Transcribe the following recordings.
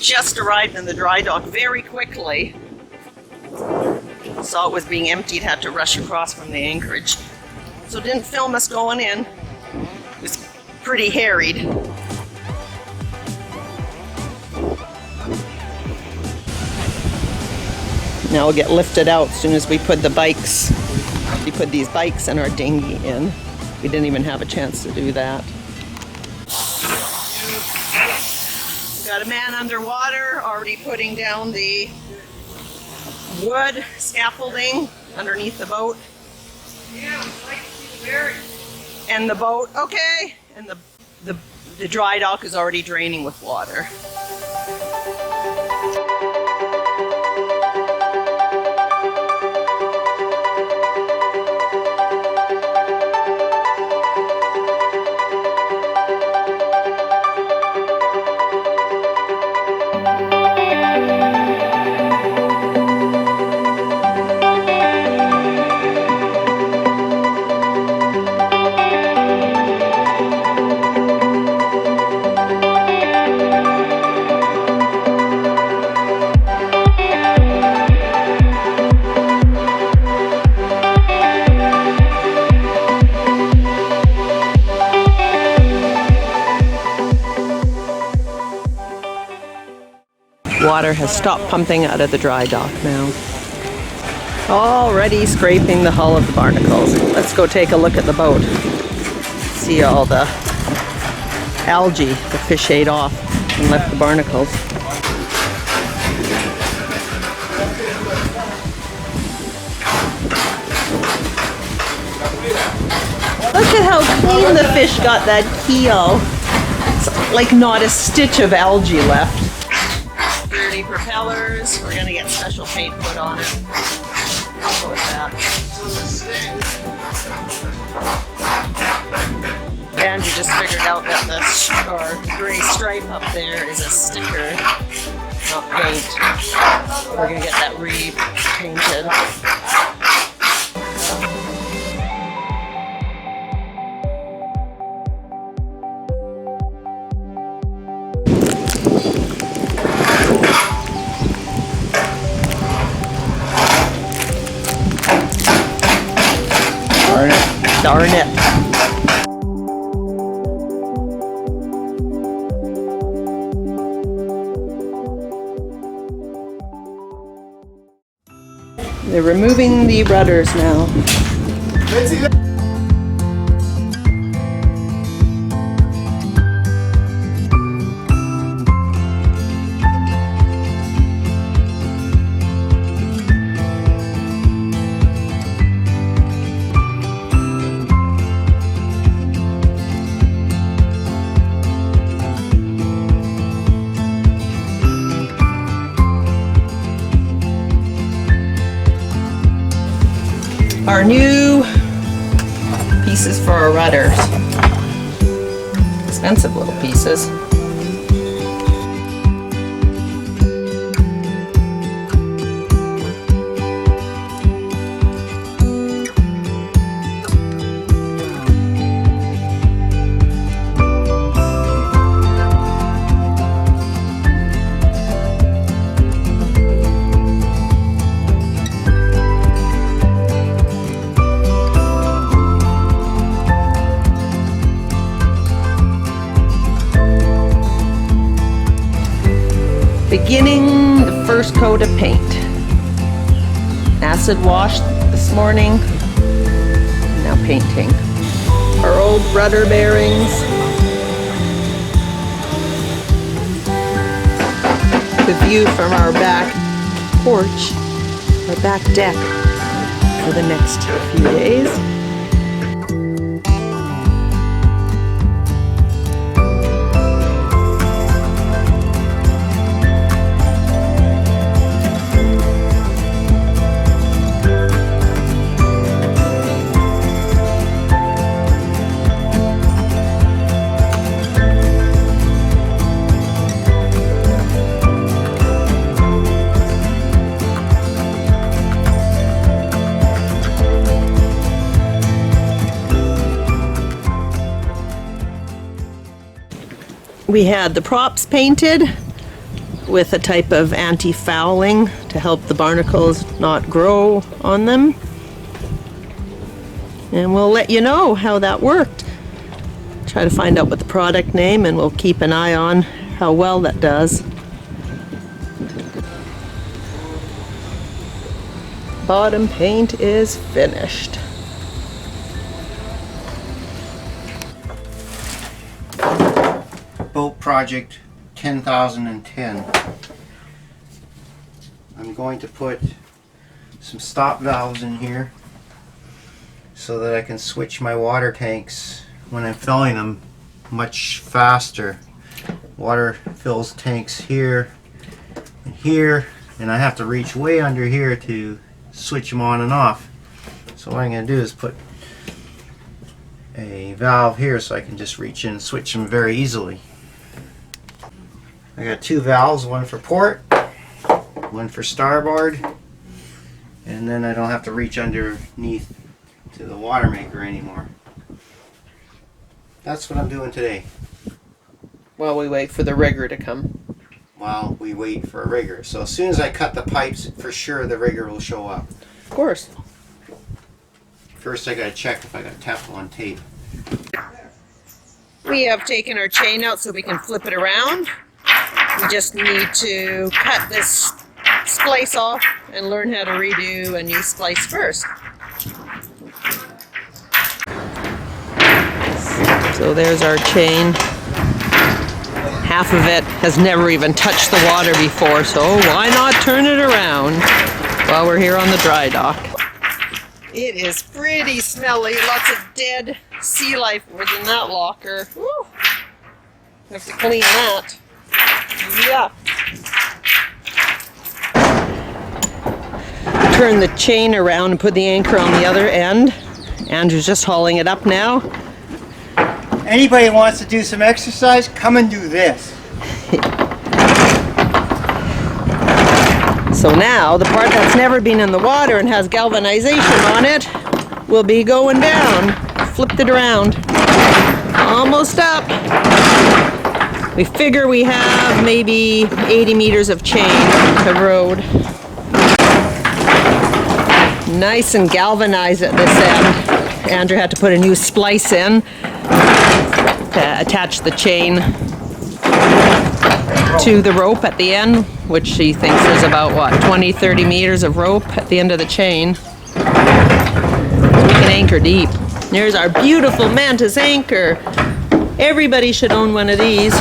just arrived in the dry dock very quickly. Saw it was being emptied, had to rush across from the anchorage. So didn't film us going in. It was pretty harried. Now we'll get lifted out as soon as we put the bikes. We put these bikes and our dinghy in. We didn't even have a chance to do that. Got a man underwater already putting down the wood scaffolding underneath the boat. Yeah, I'd like to see the berries. And the boat, okay. And the dry dock is already draining with water. Water has stopped pumping out of the dry dock now. Already scraping the hull of the barnacles. Let's go take a look at the boat. See all the algae the fish ate off and left the barnacles. Look at how clean the fish got that keel. It's like not a stitch of algae left. Dirty propellers. We're gonna get special paint put on it. I'll go with that. And you just figured out that the gray stripe up there is a sticker, not paint. We're gonna get that repainted. Darn it. They're removing the rudders now. Our new pieces for our rudders. Expensive little pieces. Beginning the first coat of paint. Acid wash this morning, now painting. Our old rudder bearings. The view from our back porch, our back deck for the next few days. We had the props painted. with a type of anti-fouling to help the barnacles not grow on them. And we'll let you know how that worked. Try to find out what the product name, and we'll keep an eye on how well that does. Bottom paint is finished. Boat project 10,010. I'm going to put some stop valves in here so that I can switch my water tanks when I'm filling them much faster. Water fills tanks here and here, and I have to reach way under here to switch them on and off. So what I'm going to do is put a valve here so I can just reach in and switch them very easily. I got two valves, one for port, one for starboard, and then I don't have to reach underneath to the water maker anymore. That's what I'm doing today While we wait for the rigger to come. while we wait for a rigger. So as soon as I cut the pipes, for sure the rigger will show up. Of course. First I gotta check if I got Teflon tape. We have taken our chain out so we can flip it around. We just need to cut this splice off and learn how to redo a new splice first. So there's our chain. Half of it has never even touched the water before, so why not turn it around while we're here on the dry dock? It is pretty smelly. Lots of dead sea life within that locker. Woo. Have to clean that. Yeah. Turn the chain around and put the anchor on the other end. Andrew's just hauling it up now. Anybody wants to do some exercise, come and do this. So now the part that's never been in the water and has galvanization on it will be going down. Flipped it around. Almost up. We figure we have maybe 80 meters of chain to road. Nice and galvanized at this end. Andrew had to put a new splice in to attach the chain to the rope at the end, which he thinks is about, what, 20-30 meters of rope at the end of the chain. So we can anchor deep. There's our beautiful Mantis anchor. Everybody should own one of these.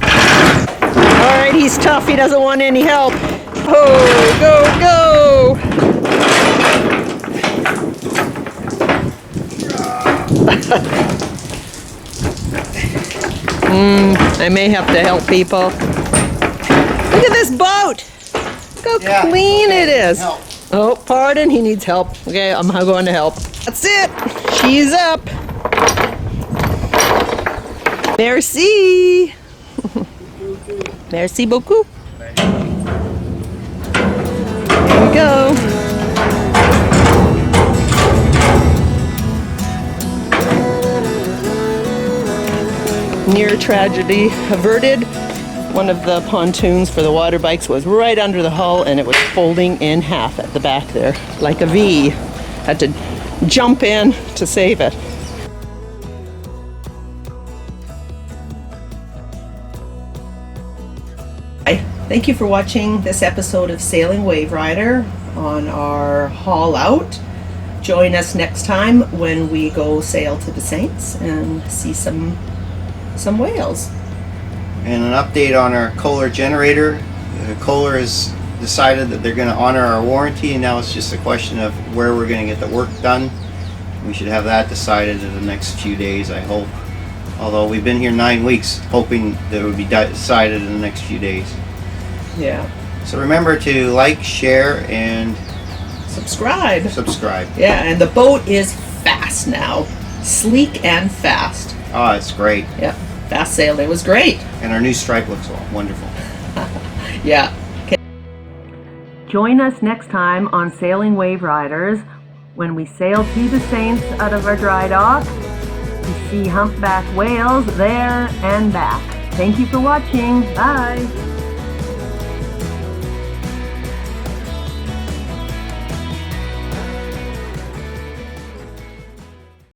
Alright, he's tough, he doesn't want any help. Oh, go, go! I may have to help people. Look at this boat! Look how clean it is. Help. Oh, pardon, he needs help. Okay, I'm going to help. That's it! She's up! Merci! Merci beaucoup! There we go. Near tragedy averted. One of the pontoons for the water bikes was right under the hull and it was folding in half at the back there, like a V. Had to jump in to save it. Hi, thank you for watching this episode of Sailing WaveRider on our haul out. Join us next time when we go sail to the Saints and see some whales. And an update on our Kohler generator. Kohler has decided that they're going to honor our warranty, and now it's just a question of where we're going to get the work done. We should have that decided in the next few days, I hope. Although we've been here 9 weeks hoping that it would be decided in the next few days. Yeah. So remember to like, share, and Subscribe. Yeah, and the boat is fast now. Sleek and fast. Oh, it's great. Yeah, fast sailed. It was great. And our new stripe looks wonderful. Yeah. Okay. Join us next time on Sailing WaveRiders when we sail to the Saints out of our dry dock to see humpback whales there and back. Thank you for watching. Bye.